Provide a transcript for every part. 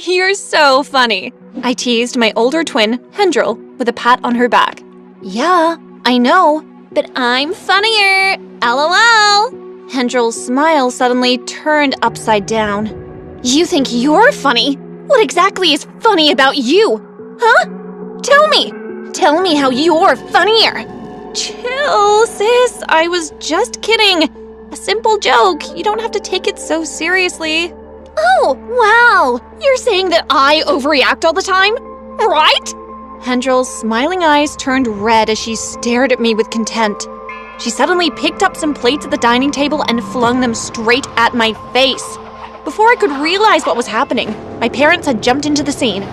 You're so funny. I teased my older twin, Hendril, with a pat on her back. Yeah, I know, but I'm funnier. LOL. Hendril's smile suddenly turned upside down. You think you're funny? What exactly is funny about you? Huh? Tell me. Tell me how you're funnier. Chill, sis. I was just kidding. A simple joke. You don't have to take it so seriously. Oh, wow. You're saying that I overreact all the time? Right? Hendril's smiling eyes turned red as she stared at me with contempt. She suddenly picked up some plates at the dining table and flung them straight at my face. Before I could realize what was happening, my parents had jumped into the scene.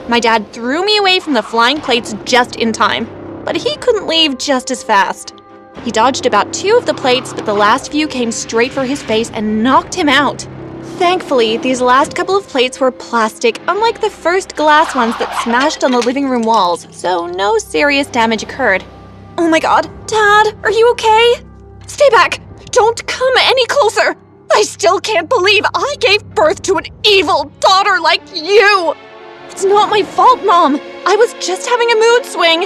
My dad threw me away from the flying plates just in time, but he couldn't leave just as fast. He dodged about 2 of the plates, but the last few came straight for his face and knocked him out. Thankfully, these last couple of plates were plastic, unlike the first glass ones that smashed on the living room walls, so no serious damage occurred. Oh my god, Dad, are you okay? Stay back! Don't come any closer! I still can't believe I gave birth to an evil daughter like you! It's not my fault, Mom! I was just having a mood swing!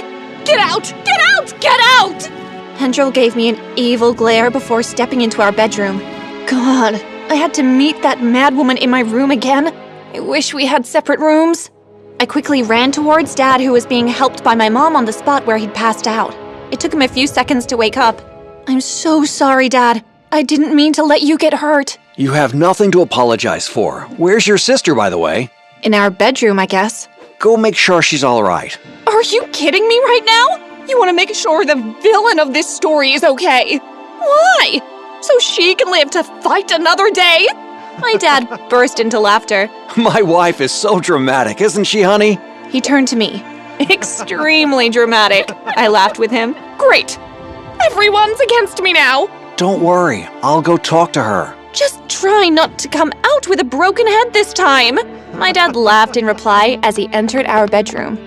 Get out! Get out! Get out! Hendril gave me an evil glare before stepping into our bedroom. God, I had to meet that madwoman in my room again. I wish we had separate rooms. I quickly ran towards Dad, who was being helped by my mom on the spot where he'd passed out. It took him a few seconds to wake up. I'm so sorry, Dad. I didn't mean to let you get hurt. You have nothing to apologize for. Where's your sister, by the way? In our bedroom, I guess. Go make sure she's all right. Are you kidding me right now? You want to make sure the villain of this story is okay. Why? So she can live to fight another day? My dad burst into laughter. My wife is so dramatic, isn't she, honey? He turned to me. Extremely dramatic. I laughed with him. Great. Everyone's against me now. Don't worry, I'll go talk to her. Just try not to come out with a broken head this time. My dad laughed in reply as he entered our bedroom.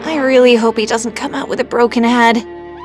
I really hope he doesn't come out with a broken head.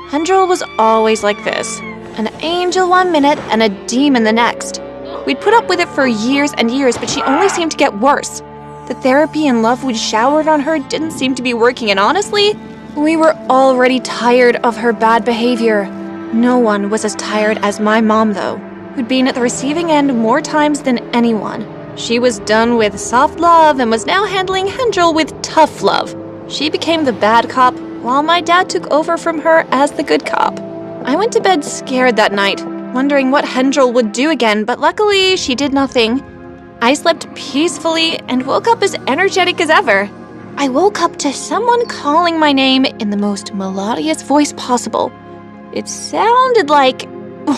Hendril was always like this. An angel one minute and a demon the next. We'd put up with it for years and years, but she only seemed to get worse. The therapy and love we'd showered on her didn't seem to be working, and honestly, we were already tired of her bad behavior. No one was as tired as my mom, though, who'd been at the receiving end more times than anyone. She was done with soft love and was now handling Hendril with tough love. She became the bad cop, while my dad took over from her as the good cop. I went to bed scared that night, wondering what Hendril would do again, but luckily she did nothing. I slept peacefully and woke up as energetic as ever. I woke up to someone calling my name in the most melodious voice possible. It sounded like...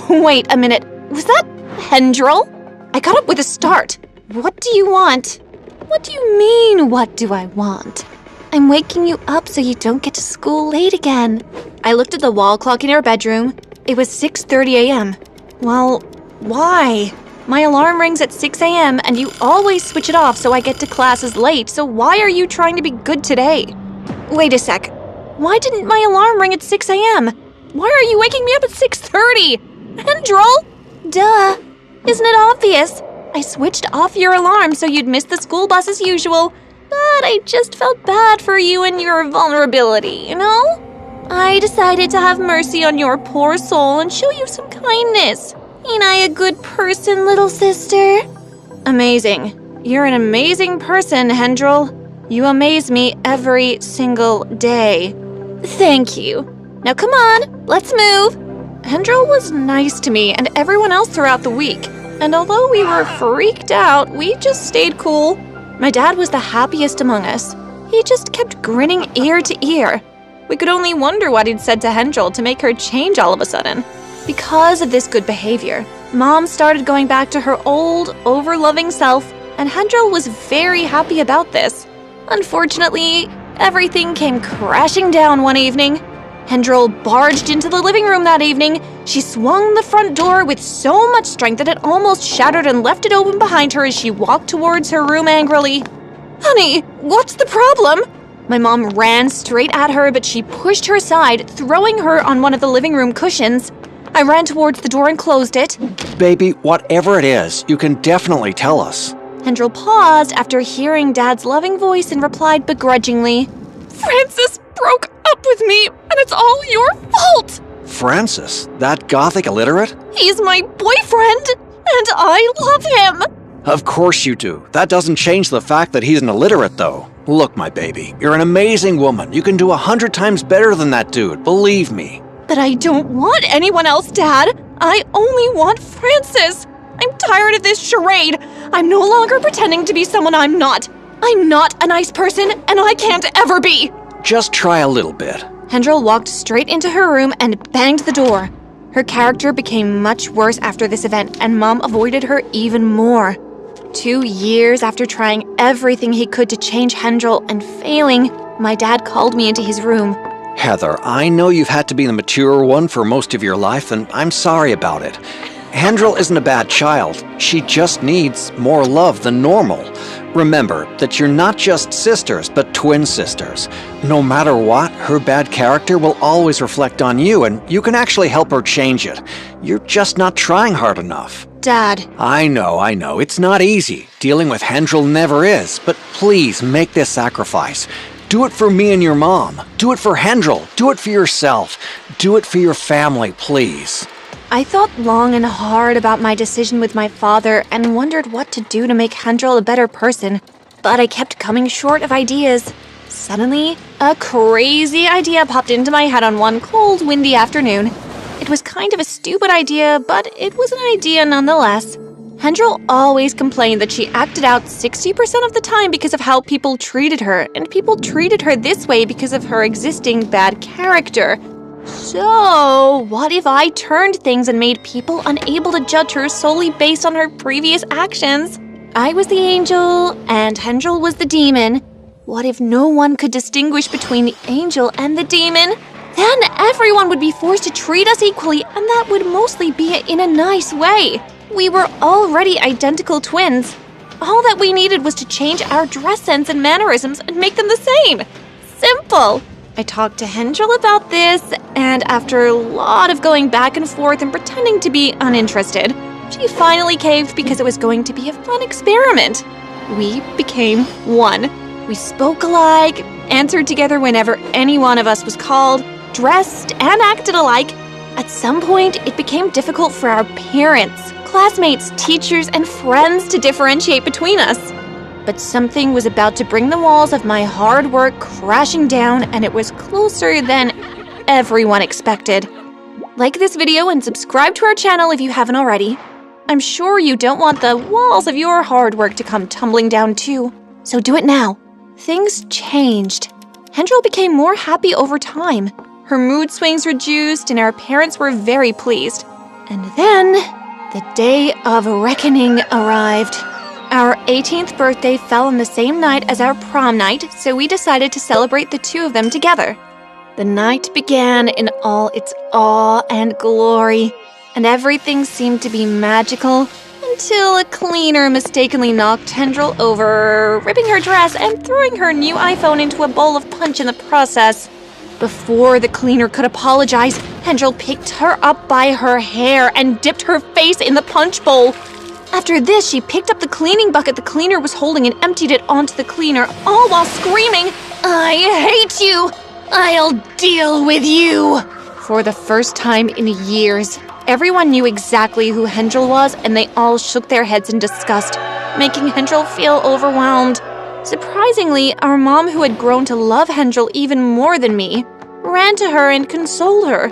Wait a minute, was that Hendril? I got up with a start. What do you want? What do you mean, what do I want? I'm waking you up so you don't get to school late again. I looked at the wall clock in our bedroom. It was 6:30 a.m. Well, why? My alarm rings at 6 a.m. and you always switch it off so I get to classes late, so why are you trying to be good today? Wait a sec. Why didn't my alarm ring at 6 a.m.? Why are you waking me up at 6:30? Hendril? Duh. Isn't it obvious? I switched off your alarm so you'd miss the school bus as usual, but I just felt bad for you and your vulnerability, you know? I decided to have mercy on your poor soul and show you some kindness. Ain't I a good person, little sister? Amazing. You're an amazing person, Hendril. You amaze me every single day. Thank you. Now come on, let's move. Hendril was nice to me and everyone else throughout the week, and although we were freaked out, we just stayed cool. My dad was the happiest among us. He just kept grinning ear to ear. We could only wonder what he'd said to Hendril to make her change all of a sudden. Because of this good behavior, Mom started going back to her old, over-loving self, and Hendril was very happy about this. Unfortunately, everything came crashing down one evening. Hendril barged into the living room that evening. She swung the front door with so much strength that it almost shattered and left it open behind her as she walked towards her room angrily. Honey, what's the problem? My mom ran straight at her, but she pushed her aside, throwing her on one of the living room cushions. I ran towards the door and closed it. Baby, whatever it is, you can definitely tell us. Hendril paused after hearing Dad's loving voice and replied begrudgingly, "Francis broke up with me, and it's all your fault!" Francis? That gothic illiterate? "He's my boyfriend, and I love him!" Of course you do. That doesn't change the fact that he's an illiterate, though. Look, my baby, you're an amazing woman. You can do 100 times better than that dude, believe me. "But I don't want anyone else, Dad. I only want Francis. I'm tired of this charade. I'm no longer pretending to be someone I'm not. I'm not a nice person, and I can't ever be." Just try a little bit. Hendril walked straight into her room and banged the door. Her character became much worse after this event, and Mom avoided her even more. 2 years after trying everything he could to change Hendril and failing, my dad called me into his room. Heather, I know you've had to be the mature one for most of your life, and I'm sorry about it. Hendril isn't a bad child. She just needs more love than normal. Remember that you're not just sisters, but twin sisters. No matter what, her bad character will always reflect on you, and you can actually help her change it. You're just not trying hard enough. Dad. I know. It's not easy. Dealing with Hendril never is, but please make this sacrifice. Do it for me and your mom. Do it for Hendril. Do it for yourself. Do it for your family, please. I thought long and hard about my decision with my father and wondered what to do to make Hendril a better person, but I kept coming short of ideas. Suddenly, a crazy idea popped into my head on one cold, windy afternoon. It was kind of a stupid idea, but it was an idea nonetheless. Hendril always complained that she acted out 60% of the time because of how people treated her, and people treated her this way because of her existing bad character. So, what if I turned things and made people unable to judge her solely based on her previous actions? I was the angel, and Hendril was the demon. What if no one could distinguish between the angel and the demon? Then everyone would be forced to treat us equally, and that would mostly be in a nice way. We were already identical twins. All that we needed was to change our dress sense and mannerisms and make them the same. Simple. I talked to Hendril about this, and after a lot of going back and forth and pretending to be uninterested, she finally caved because it was going to be a fun experiment. We became one. We spoke alike, answered together whenever any one of us was called, dressed and acted alike. At some point, it became difficult for our parents, classmates, teachers, and friends to differentiate between us. But something was about to bring the walls of my hard work crashing down, and it was closer than everyone expected. Like this video and subscribe to our channel if you haven't already. I'm sure you don't want the walls of your hard work to come tumbling down too, so do it now. Things changed. Hendril became more happy over time. Her mood swings reduced, and our parents were very pleased. And then, the day of reckoning arrived. Our 18th birthday fell on the same night as our prom night, so we decided to celebrate the two of them together. The night began in all its awe and glory, and everything seemed to be magical until a cleaner mistakenly knocked Hendril over, ripping her dress and throwing her new iPhone into a bowl of punch in the process. Before the cleaner could apologize, Hendril picked her up by her hair and dipped her face in the punch bowl. After this, she picked up the cleaning bucket the cleaner was holding and emptied it onto the cleaner, all while screaming, "I hate you! I'll deal with you!" For the first time in years, everyone knew exactly who Hendril was, and they all shook their heads in disgust, making Hendril feel overwhelmed. Surprisingly, our mom, who had grown to love Hendril even more than me, ran to her and consoled her,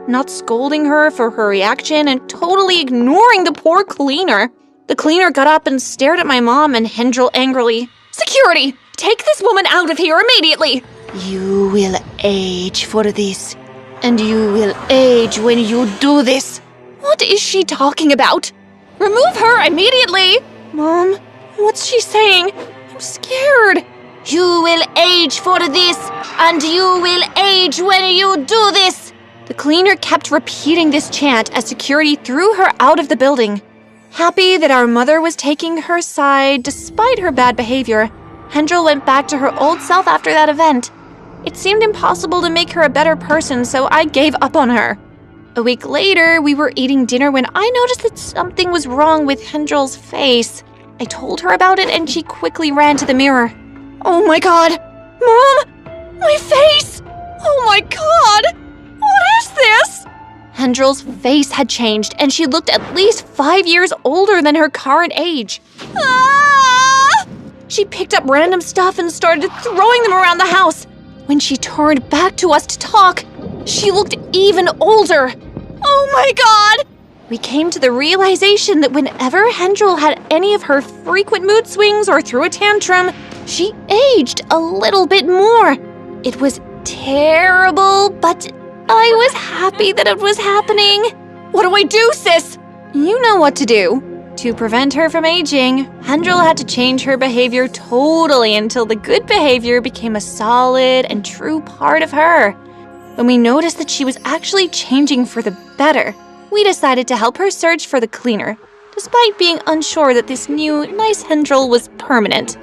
not scolding her for her reaction and totally ignoring the poor cleaner. The cleaner got up and stared at my mom and Hendril angrily. "Security! Take this woman out of here immediately!" "You will age for this, and you will age when you do this." What is she talking about? "Remove her immediately!" "Mom, what's she saying? I'm scared." "You will age for this, and you will age when you do this." The cleaner kept repeating this chant as security threw her out of the building. Happy that our mother was taking her side despite her bad behavior, Hendril went back to her old self after that event. It seemed impossible to make her a better person, so I gave up on her. A week later, we were eating dinner when I noticed that something was wrong with Hendril's face. I told her about it and she quickly ran to the mirror. Oh my god! Mom! My face! Oh my god! What is this? Hendel's face had changed and she looked at least 5 years older than her current age. Ah! She picked up random stuff and started throwing them around the house. When she turned back to us to talk, she looked even older. Oh my god! We came to the realization that whenever Hendel had any of her frequent mood swings or threw a tantrum, she aged a little bit more. It was terrible, but I was happy that it was happening. What do I do, sis? You know what to do. To prevent her from aging, Hendel had to change her behavior totally until the good behavior became a solid and true part of her. When we noticed that she was actually changing for the better, we decided to help her search for the cleaner, despite being unsure that this new, nice Hendel was permanent.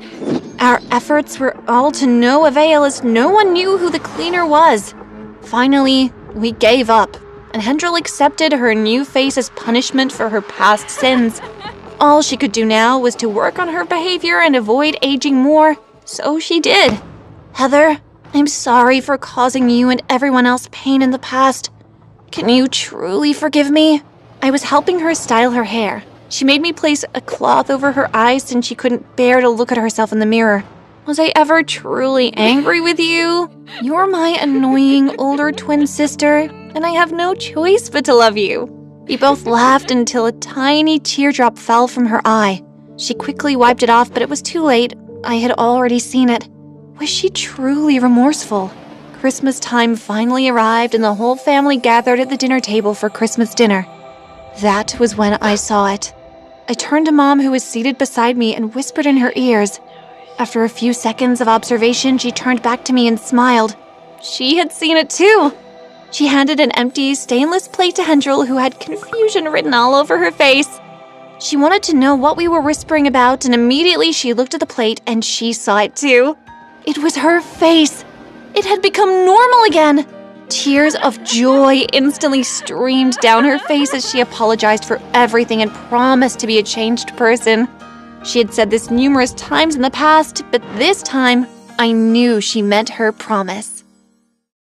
Our efforts were all to no avail as no one knew who the cleaner was. Finally, we gave up, and Hendel accepted her new face as punishment for her past sins. All she could do now was to work on her behavior and avoid aging more, so she did. Heather, I'm sorry for causing you and everyone else pain in the past. Can you truly forgive me? I was helping her style her hair. She made me place a cloth over her eyes since she couldn't bear to look at herself in the mirror. Was I ever truly angry with you? You're my annoying older twin sister, and I have no choice but to love you. We both laughed until a tiny teardrop fell from her eye. She quickly wiped it off, but it was too late. I had already seen it. Was she truly remorseful? Christmas time finally arrived and the whole family gathered at the dinner table for Christmas dinner. That was when I saw it. I turned to Mom, who was seated beside me, and whispered in her ears. After a few seconds of observation, she turned back to me and smiled. She had seen it too. She handed an empty, stainless plate to Hendel, who had confusion written all over her face. She wanted to know what we were whispering about, and immediately she looked at the plate and she saw it too. It was her face. It had become normal again. Tears of joy instantly streamed down her face as she apologized for everything and promised to be a changed person. She had said this numerous times in the past, but this time, I knew she meant her promise.